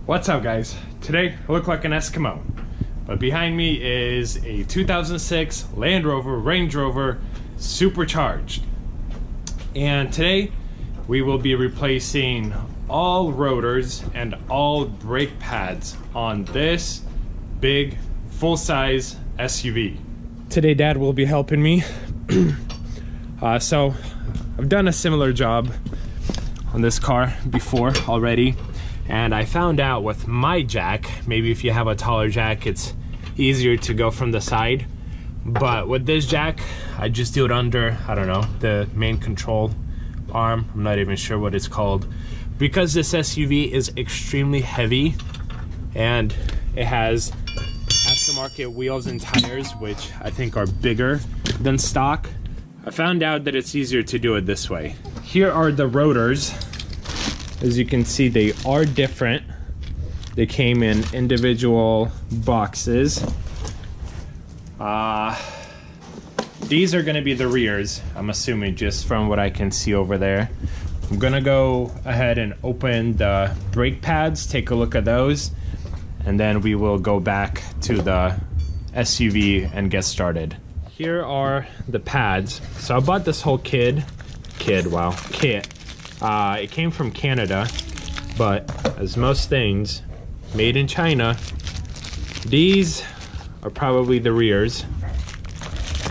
What's up, guys? Today I look like an Eskimo, but behind me is a 2006 Land Rover Range Rover supercharged. And today we will be replacing all rotors and all brake pads on this big full-size SUV. Today Dad will be helping me. So I've done a similar job on this car before already, and I found out with my jack, maybe if you have a taller jack it's easier to go from the side, but with this jack I just do it under, I don't know, the main control arm. I'm not even sure what it's called, because this SUV is extremely heavy and it has aftermarket wheels and tires, which I think are bigger than stock. I found out that it's easier to do it this way. Here are the rotors. As you can see, they are different. They came in individual boxes. These are gonna be the rears, I'm assuming, just from what I can see over there. I'm gonna go ahead and open the brake pads, take a look at those, and then we will go back to the SUV and get started. Here are the pads. So I bought this whole kit. It came from Canada, but as most things made in China, these are probably the rears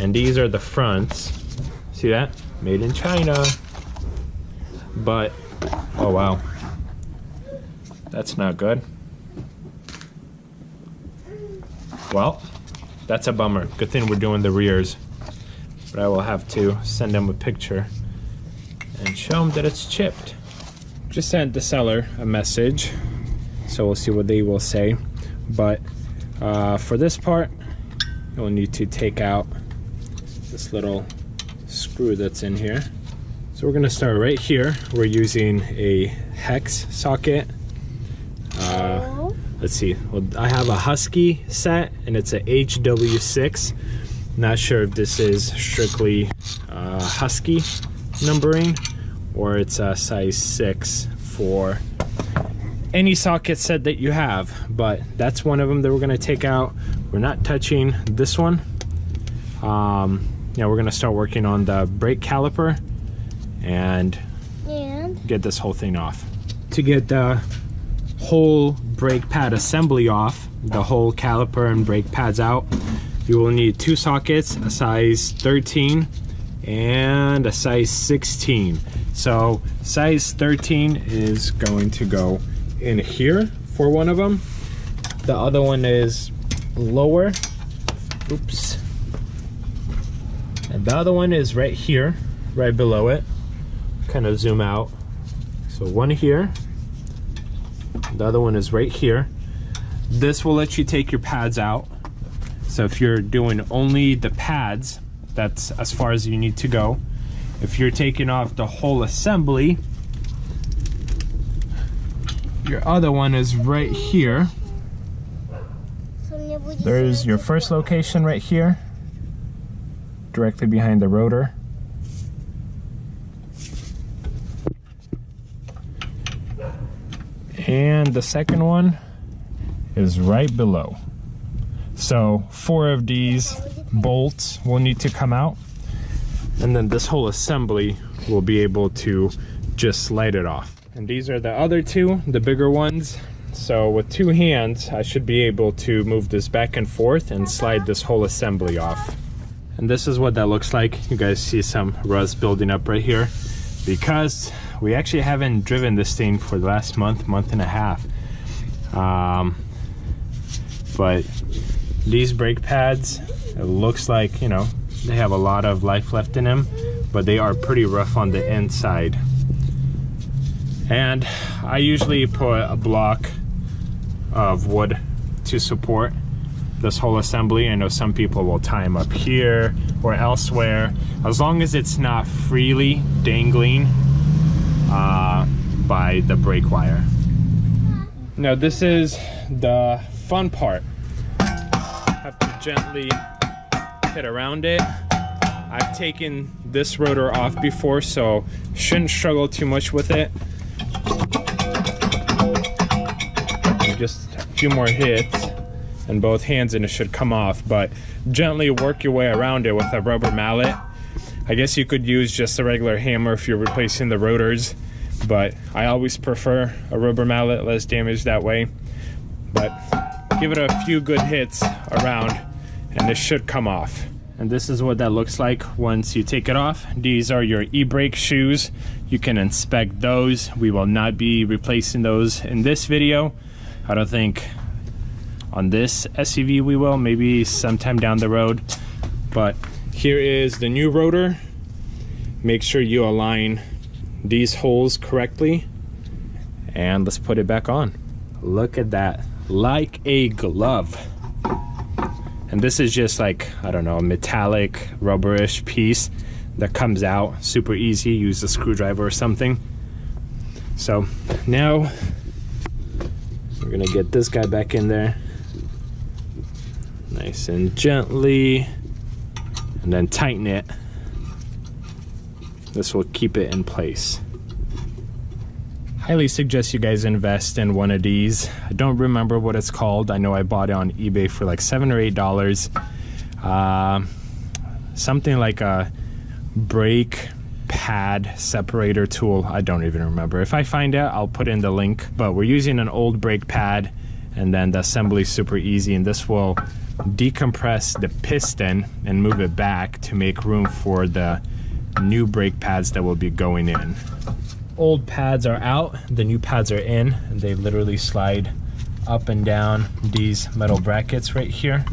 and these are the fronts. See that? Made in China. But oh wow, that's not good. Well, that's a bummer. Good thing we're doing the rears, but I will have to send them a picture and show them that it's chipped. Just sent the seller a message, so we'll see what they will say. But for this part, you'll need to take out this little screw that's in here. So we're gonna start right here. We're using a hex socket. Let's see, well, I have a Husky set and it's a HW6. Not sure if this is strictly Husky numbering or it's a size 6 for any socket set that you have, but that's one of them that we're gonna take out. We're not touching this one. Yeah, we're gonna start working on the brake caliper and get this whole thing off. To get the whole brake pad assembly off, the whole caliper and brake pads out, you will need two sockets, a size 13 and a size 16. So size 13 is going to go in here for one of them. The other one is lower. Oops. And the other one is right here, right below it. Kind of zoom out. So one here. The other one is right here. This will let you take your pads out. So if you're doing only the pads, that's as far as you need to go. If you're taking off the whole assembly, your other one is right here. There's your first location right here, directly behind the rotor. And the second one is right below. So 4 of these bolts will need to come out, and then this whole assembly will be able to just slide it off. And these are the other two, the bigger ones. So with 2 hands I should be able to move this back and forth and slide this whole assembly off. And this is what that looks like. You guys see some rust building up right here because we actually haven't driven this thing for the last month and a half. But these brake pads, it looks like, you know, they have a lot of life left in them, but they are pretty rough on the inside. And I usually put a block of wood to support this whole assembly. I know some people will tie them up here or elsewhere, as long as it's not freely dangling by the brake wire. Now this is the fun part. Have to gently hit around it. I've taken this rotor off before, so shouldn't struggle too much with it. just a few more hits and both hands and it should come off, but gently work your way around it with a rubber mallet. I guess you could use just a regular hammer if you're replacing the rotors, but I always prefer a rubber mallet, less damage that way. But give it a few good hits around and it should come off. And this is what that looks like once you take it off. These are your e-brake shoes. You can inspect those. We will not be replacing those in this video. I don't think on this SUV we will, maybe sometime down the road. But here is the new rotor. Make sure you align these holes correctly. And let's put it back on. Look at that, like a glove. And this is just like, I don't know, a metallic rubberish piece that comes out super easy. Use a screwdriver or something. So now we're gonna get this guy back in there nice and gently, and then tighten it. This will keep it in place. Highly suggest you guys invest in one of these. I don't remember what it's called. I know I bought it on eBay for like $7 or $8. Something like a brake pad separator tool. I don't even remember. If I find it, I'll put in the link. But we're using an old brake pad, and then the assembly is super easy, and this will decompress the piston and move it back to make room for the new brake pads that will be going in. Old pads are out, the new pads are in, and they literally slide up and down these metal brackets right here.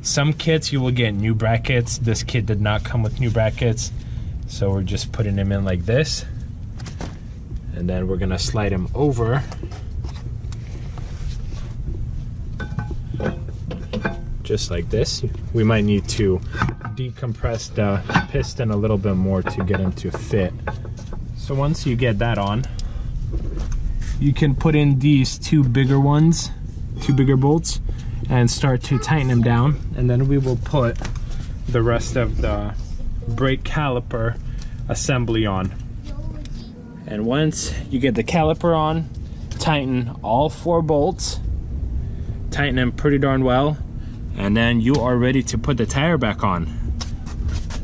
Some kits you will get new brackets. This kit did not come with new brackets, so we're just putting them in like this, and then we're gonna slide them over just like this. We might need to decompress the piston a little bit more to get them to fit. So once you get that on, you can put in these two bigger ones, two bigger bolts, and start to tighten them down, and then we will put the rest of the brake caliper assembly on. And once you get the caliper on, tighten all 4 bolts, tighten them pretty darn well, and then you are ready to put the tire back on.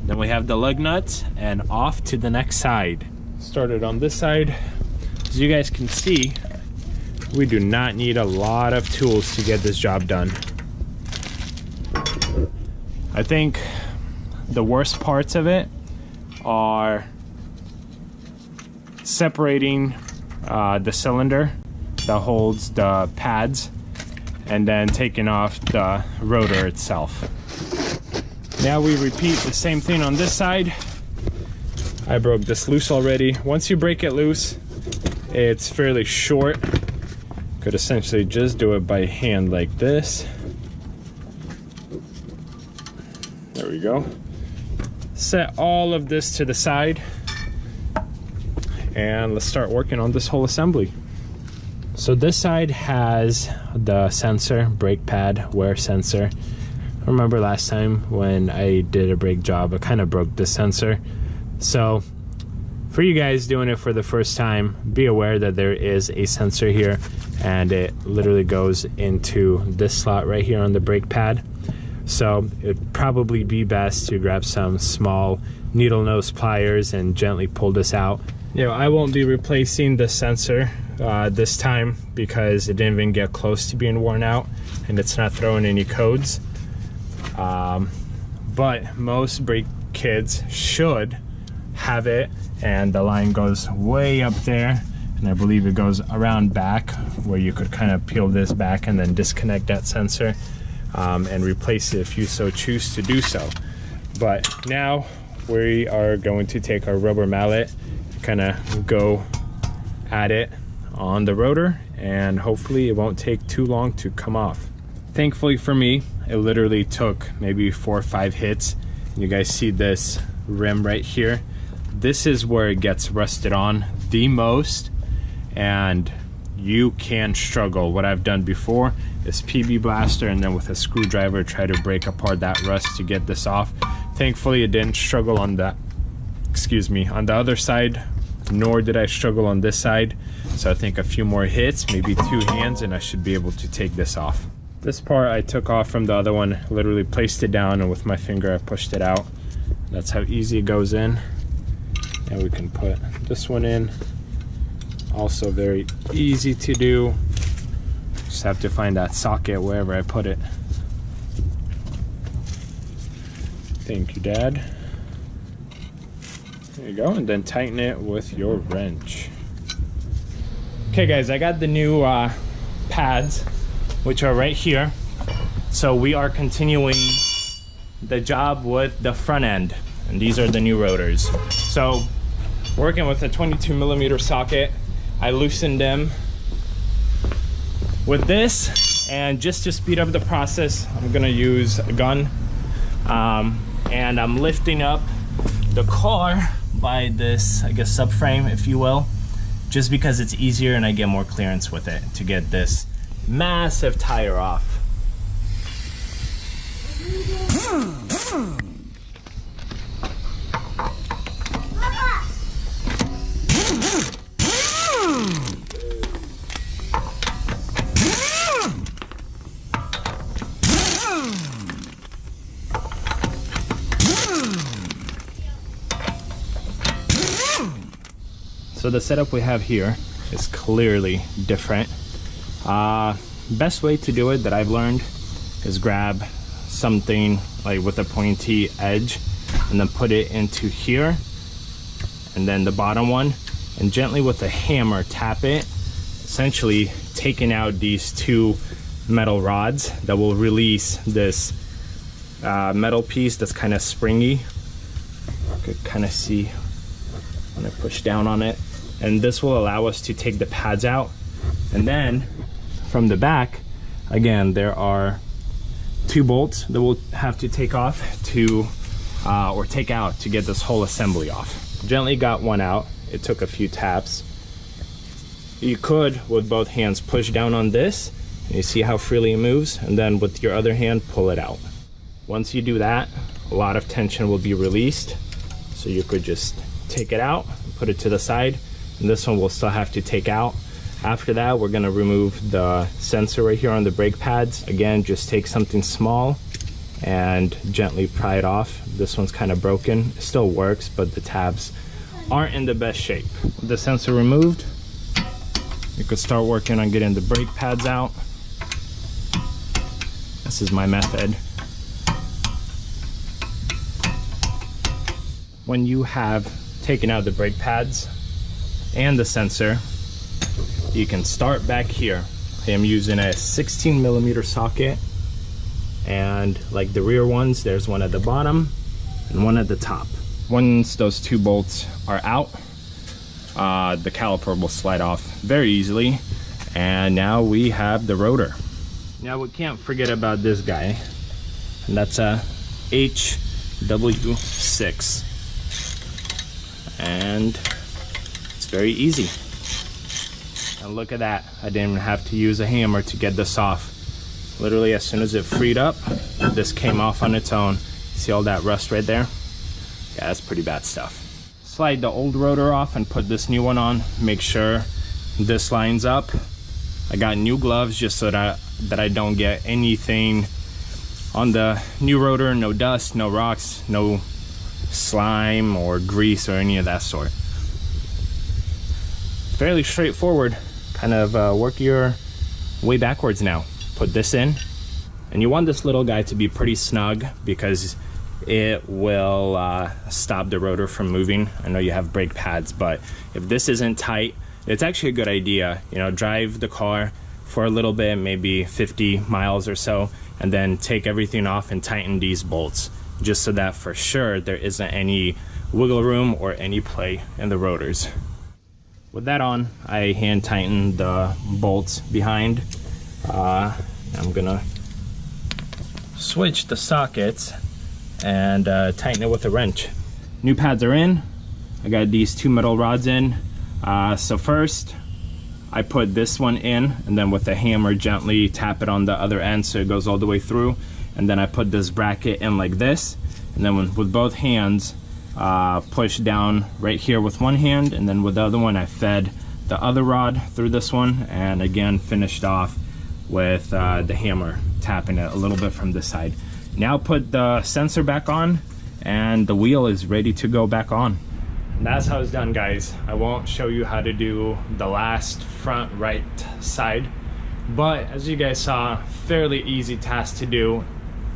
Then we have the lug nuts, and off to the next side. Started on this side. As you guys can see, we do not need a lot of tools to get this job done. I think the worst parts of it are separating the cylinder that holds the pads, and then taking off the rotor itself. Now we repeat the same thing on this side. I broke this loose already. Once you break it loose, it's fairly short. Could essentially just do it by hand like this. There we go. Set all of this to the side, and let's start working on this whole assembly. So this side has the sensor, brake pad wear sensor. I remember last time when I did a brake job, I kind of broke the sensor. So for you guys doing it for the first time, be aware that there is a sensor here, and it literally goes into this slot right here on the brake pad. So it'd probably be best to grab some small needle nose pliers and gently pull this out. You know, I won't be replacing the sensor this time because it didn't even get close to being worn out, and it's not throwing any codes. But most brake kits should have it, and the line goes way up there, and I believe it goes around back where you could kind of peel this back and then disconnect that sensor and replace it if you so choose to do so. But now we are going to take our rubber mallet, kind of go at it on the rotor, and hopefully it won't take too long to come off. Thankfully for me, it literally took maybe 4 or 5 hits. You guys see this rim right here? This is where it gets rusted on the most, and you can struggle. What I've done before is PB blaster, and then with a screwdriver try to break apart that rust to get this off. Thankfully it didn't struggle on that, excuse me, on the other side, nor did I struggle on this side. So I think a few more hits, maybe 2 hands, and I should be able to take this off. This part I took off from the other one, literally placed it down, and with my finger I pushed it out. That's how easy it goes in. And we can put this one in. Also very easy to do. Just have to find that socket wherever I put it. Thank you, Dad. There you go, and then tighten it with your wrench. Okay guys, I got the new pads, which are right here. So we are continuing the job with the front end, and these are the new rotors. So working with a 22mm socket, I loosened them with this, and just to speed up the process, I'm gonna use a gun. And I'm lifting up the car by this, I guess, subframe, if you will, just because it's easier and I get more clearance with it to get this massive tire off. So the setup we have here is clearly different. Best way to do it that I've learned is grab something like with a pointy edge and then put it into here, and then the bottom one, and gently with a hammer tap it, essentially taking out these 2 metal rods that will release this metal piece that's kind of springy. You could kind of see when I push down on it. And this will allow us to take the pads out. And then from the back, again, there are 2 bolts that we'll have to take off to, or take out to get this whole assembly off. Gently got one out. It took a few taps. You could, with both hands, push down on this. You see how freely it moves, and then with your other hand, pull it out. Once you do that, a lot of tension will be released. So you could just take it out, put it to the side, and this one we'll still have to take out. After that, we're gonna remove the sensor right here on the brake pads. Again, just take something small and gently pry it off. This one's kind of broken. It still works, but the tabs aren't in the best shape. With the sensor removed, you could start working on getting the brake pads out. This is my method. When you have taken out the brake pads and the sensor, you can start back here. I am using a 16mm socket, and like the rear ones, there's one at the bottom and one at the top. Once those 2 bolts are out, the caliper will slide off very easily, and now we have the rotor. Now we can't forget about this guy, and that's a HW6, and it's very easy. And look at that, I didn't even have to use a hammer to get this off. Literally as soon as it freed up, this came off on its own. See all that rust right there? Yeah, that's pretty bad stuff. Slide the old rotor off and put this new one on. Make sure this lines up. I got new gloves just so that I don't get anything on the new rotor. No dust, no rocks, no slime or grease or any of that sort. Fairly straightforward. Kind of work your way backwards now. Put this in, and you want this little guy to be pretty snug because it will stop the rotor from moving. I know you have brake pads, but if this isn't tight, it's actually a good idea. You know, drive the car for a little bit, maybe 50 miles or so, and then take everything off and tighten these bolts, just so that for sure there isn't any wiggle room or any play in the rotors. With that on, I hand tighten the bolts behind. I'm gonna switch the sockets and tighten it with a wrench. New pads are in. I got these 2 metal rods in. So first, I put this one in, and then with a hammer gently tap it on the other end so it goes all the way through. And then I put this bracket in like this, and then with both hands, push down right here with one hand, and then with the other one I fed the other rod through this one, and again finished off with the hammer, tapping it a little bit from this side. Now put the sensor back on, and the wheel is ready to go back on. And that's how it's done, guys. I won't show you how to do the last front right side, but as you guys saw, fairly easy task to do.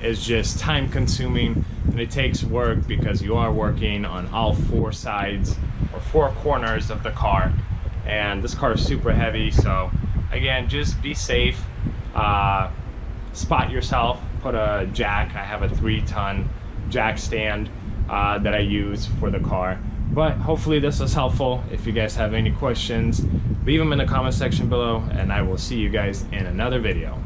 It's just time consuming, and it takes work because you are working on all four sides or four corners of the car, and this car is super heavy. So again, just be safe, spot yourself, put a jack. I have a 3-ton jack stand that I use for the car. But hopefully this was helpful. If you guys have any questions, leave them in the comment section below, and I will see you guys in another video.